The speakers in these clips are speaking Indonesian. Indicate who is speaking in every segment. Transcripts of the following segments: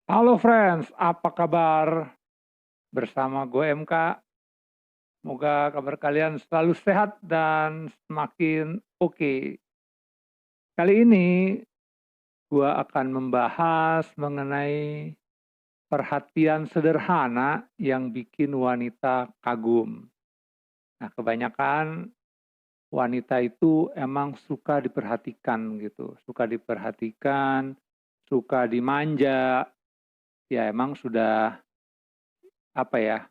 Speaker 1: Halo friends, apa kabar? Bersama gue MK. Semoga kabar kalian selalu sehat dan semakin oke. Kali ini gue akan membahas mengenai perhatian sederhana yang bikin wanita kagum. Nah, kebanyakan wanita itu emang suka diperhatikan gitu, suka diperhatikan, suka dimanja. Ya emang sudah apa ya?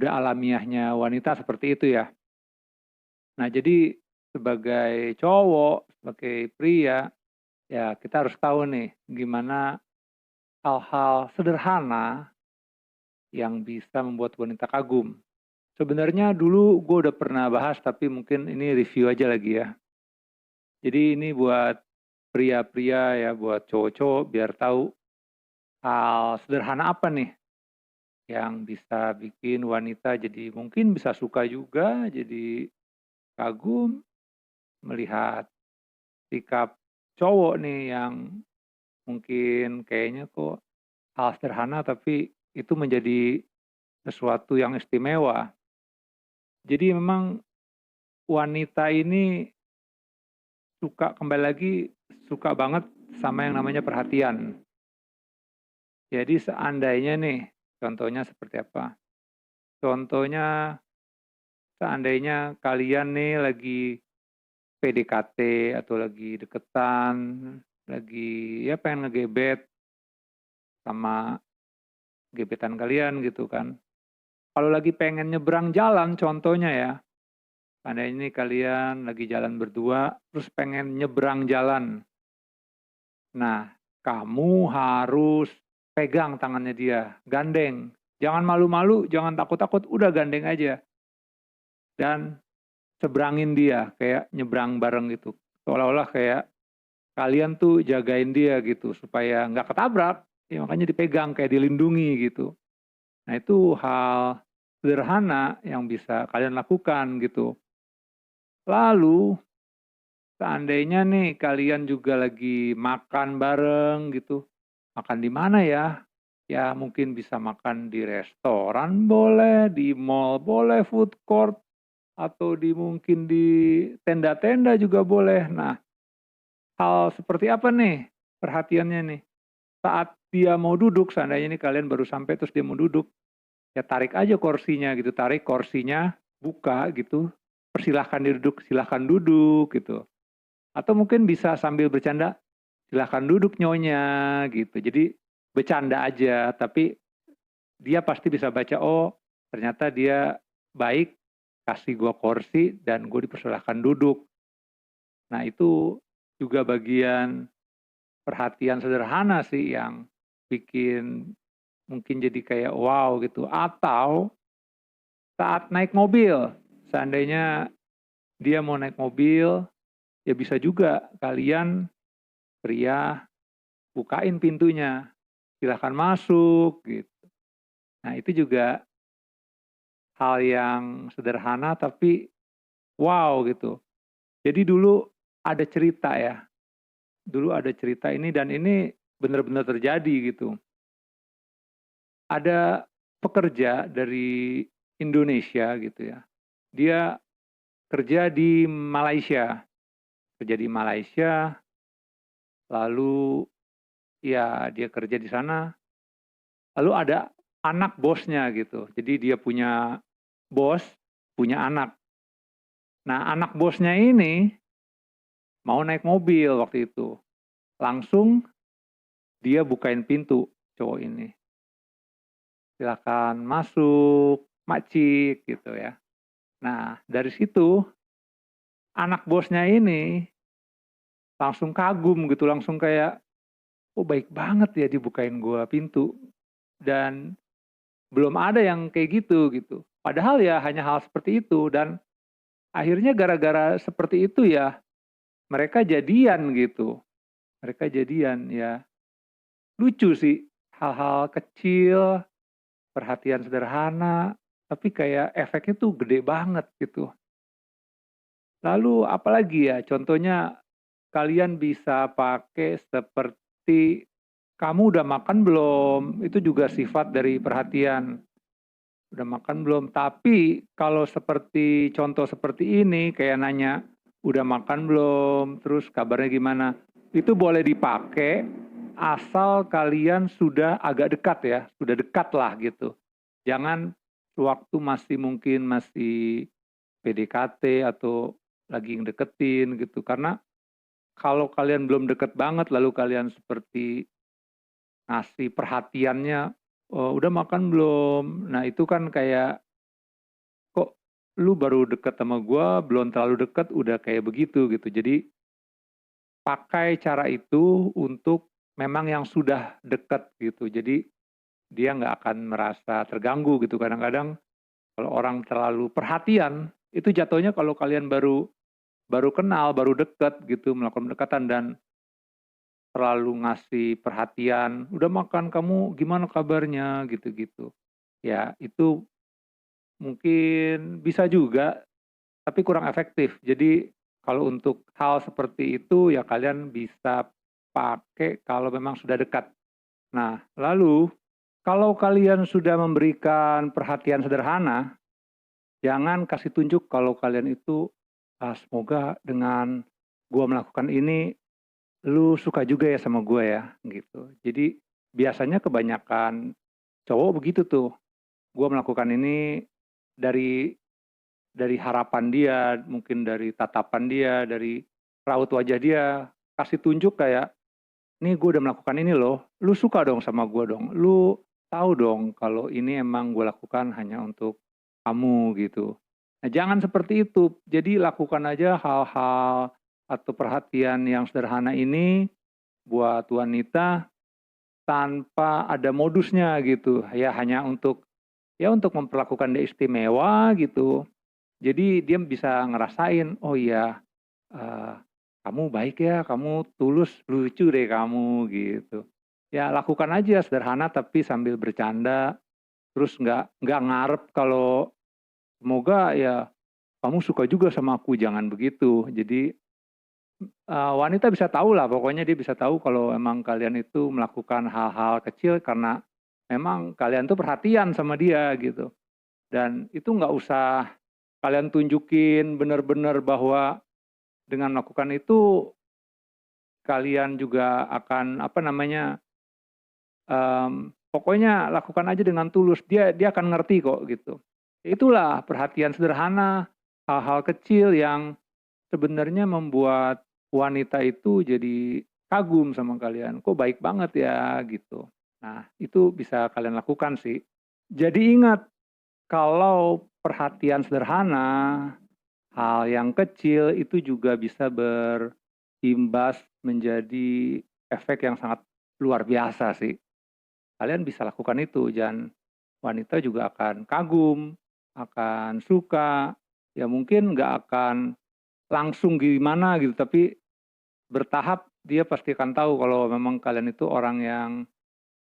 Speaker 1: Udah alamiahnya wanita seperti itu ya. Nah, jadi sebagai cowok, sebagai pria, ya kita harus tahu nih gimana hal-hal sederhana yang bisa membuat wanita kagum. Sebenarnya dulu gue udah pernah bahas, tapi mungkin ini review aja lagi ya. Jadi ini buat pria-pria ya, buat cowok-cowok biar tahu hal sederhana apa nih yang bisa bikin wanita jadi mungkin bisa suka juga, jadi kagum melihat sikap cowok nih yang mungkin kayaknya kok hal sederhana tapi itu menjadi sesuatu yang istimewa. Jadi memang wanita ini suka kembali lagi suka banget sama yang namanya perhatian. Jadi seandainya nih, contohnya seperti apa? Contohnya seandainya kalian nih lagi PDKT atau lagi deketan, lagi ya pengen ngegebet sama gebetan kalian gitu kan. Kalau lagi pengen nyebrang jalan contohnya ya, seandainya ini kalian lagi jalan berdua, terus pengen nyebrang jalan. Nah, kamu harus pegang tangannya dia, gandeng. Jangan malu-malu, jangan takut-takut, udah gandeng aja. Dan seberangin dia, kayak nyebrang bareng gitu. Seolah-olah kayak kalian tuh jagain dia gitu, supaya nggak ketabrak. Ya, makanya dipegang, kayak dilindungi gitu. Nah, itu hal sederhana yang bisa kalian lakukan gitu. Lalu seandainya nih kalian juga lagi makan bareng gitu. Makan di mana ya? Ya mungkin bisa makan di restoran boleh, di mall boleh, food court, atau mungkin di tenda-tenda juga boleh. Nah, hal seperti apa nih perhatiannya nih? Saat dia mau duduk, seandainya nih kalian baru sampai terus dia mau duduk, ya tarik aja kursinya gitu, tarik kursinya, buka gitu, persilahkan duduk, silahkan duduk gitu. Atau mungkin bisa sambil bercanda, silahkan duduk nyonya gitu. Jadi bercanda aja, tapi dia pasti bisa baca, oh ternyata dia baik, kasih gue kursi dan gue dipersilahkan duduk. Nah itu juga bagian perhatian sederhana sih yang bikin mungkin jadi kayak wow gitu. Atau saat naik mobil, seandainya dia mau naik mobil, ya bisa juga kalian pria bukain pintunya, silahkan masuk gitu. Nah itu juga hal yang sederhana tapi wow gitu. Jadi dulu ada cerita ya, dulu ada cerita ini dan ini benar-benar terjadi gitu. Ada pekerja dari Indonesia gitu ya, dia kerja di Malaysia, kerja di Malaysia, lalu ya dia kerja di sana, lalu ada anak bosnya gitu. Jadi dia punya bos, punya anak. Nah, anak bosnya ini mau naik mobil waktu itu. Langsung dia bukain pintu cowok ini. Silakan masuk, makcik gitu ya. Nah, dari situ anak bosnya ini langsung kagum gitu, langsung kayak, oh baik banget ya dibukain gua pintu. Dan belum ada yang kayak gitu gitu. Padahal ya hanya hal seperti itu dan akhirnya gara-gara seperti itu ya mereka jadian gitu. Mereka jadian ya. Lucu sih hal-hal kecil, perhatian sederhana, tapi kayak efeknya tuh gede banget gitu. Lalu apalagi ya contohnya kalian bisa pakai seperti kamu udah makan belum? Itu juga sifat dari perhatian. Udah makan belum? Tapi kalau seperti contoh seperti ini, kayak nanya, udah makan belum? Terus kabarnya gimana? Itu boleh dipakai asal kalian sudah agak dekat ya, sudah dekat lah gitu. Jangan waktu masih PDKT atau lagi deketin gitu. Karena kalau kalian belum deket banget lalu kalian seperti ngasih perhatiannya, udah makan belum? Nah itu kan kayak, kok lu baru deket sama gua, belum terlalu deket udah kayak begitu gitu. Jadi pakai cara itu untuk memang yang sudah deket gitu. Jadi dia nggak akan merasa terganggu gitu. Kadang-kadang kalau orang terlalu perhatian, itu jatuhnya kalau kalian baru baru kenal, baru deket gitu, melakukan pendekatan dan terlalu ngasih perhatian, "Udah makan, kamu gimana kabarnya?" Gitu-gitu. Ya, itu mungkin bisa juga, tapi kurang efektif. Jadi, kalau untuk hal seperti itu ya kalian bisa pakai kalau memang sudah dekat. Nah, lalu kalau kalian sudah memberikan perhatian sederhana, jangan kasih tunjuk kalau kalian itu, semoga dengan gua melakukan ini lu suka juga ya sama gue ya, gitu. Jadi biasanya kebanyakan cowok begitu tuh, gue melakukan ini dari harapan dia, mungkin dari tatapan dia, dari raut wajah dia, kasih tunjuk kayak, "Nih gue udah melakukan ini loh, lu suka dong sama gue dong, lu tahu dong kalau ini emang gue lakukan hanya untuk kamu," gitu. Nah jangan seperti itu, jadi lakukan aja hal-hal atau perhatian yang sederhana ini buat wanita tanpa ada modusnya gitu, ya hanya untuk untuk memperlakukan dia istimewa gitu. Jadi dia bisa ngerasain, "Oh iya, eee, kamu baik ya, kamu tulus, lucu deh kamu," gitu. Ya lakukan aja sederhana tapi sambil bercanda, terus nggak ngarep kalau semoga ya kamu suka juga sama aku, jangan begitu. Jadi wanita bisa tahu lah, pokoknya dia bisa tahu kalau emang kalian itu melakukan hal-hal kecil karena memang kalian tuh perhatian sama dia gitu. Dan itu nggak usah kalian tunjukin benar-benar bahwa dengan melakukan itu kalian juga akan apa namanya, pokoknya lakukan aja dengan tulus, dia dia akan ngerti kok gitu. Itulah perhatian sederhana, hal-hal kecil yang sebenarnya membuat wanita itu jadi kagum sama kalian, "Kok baik banget ya?" Gitu. Nah, itu bisa kalian lakukan sih. Jadi ingat, kalau perhatian sederhana, hal yang kecil itu juga bisa berimbas menjadi efek yang sangat luar biasa sih. Kalian bisa lakukan itu dan wanita juga akan kagum, akan suka, ya mungkin nggak akan langsung gimana gitu, tapi bertahap dia pasti akan tahu kalau memang kalian itu orang yang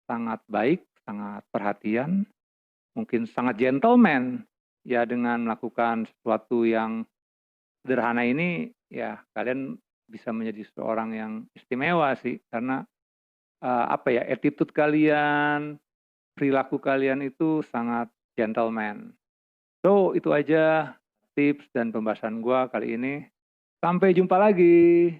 Speaker 1: sangat baik, sangat perhatian, mungkin sangat gentleman. Ya dengan melakukan sesuatu yang sederhana ini, ya kalian bisa menjadi seorang yang istimewa sih. Karena apa ya, attitude kalian, perilaku kalian itu sangat gentleman. So itu aja tips dan pembahasan gua kali ini. Sampai jumpa lagi.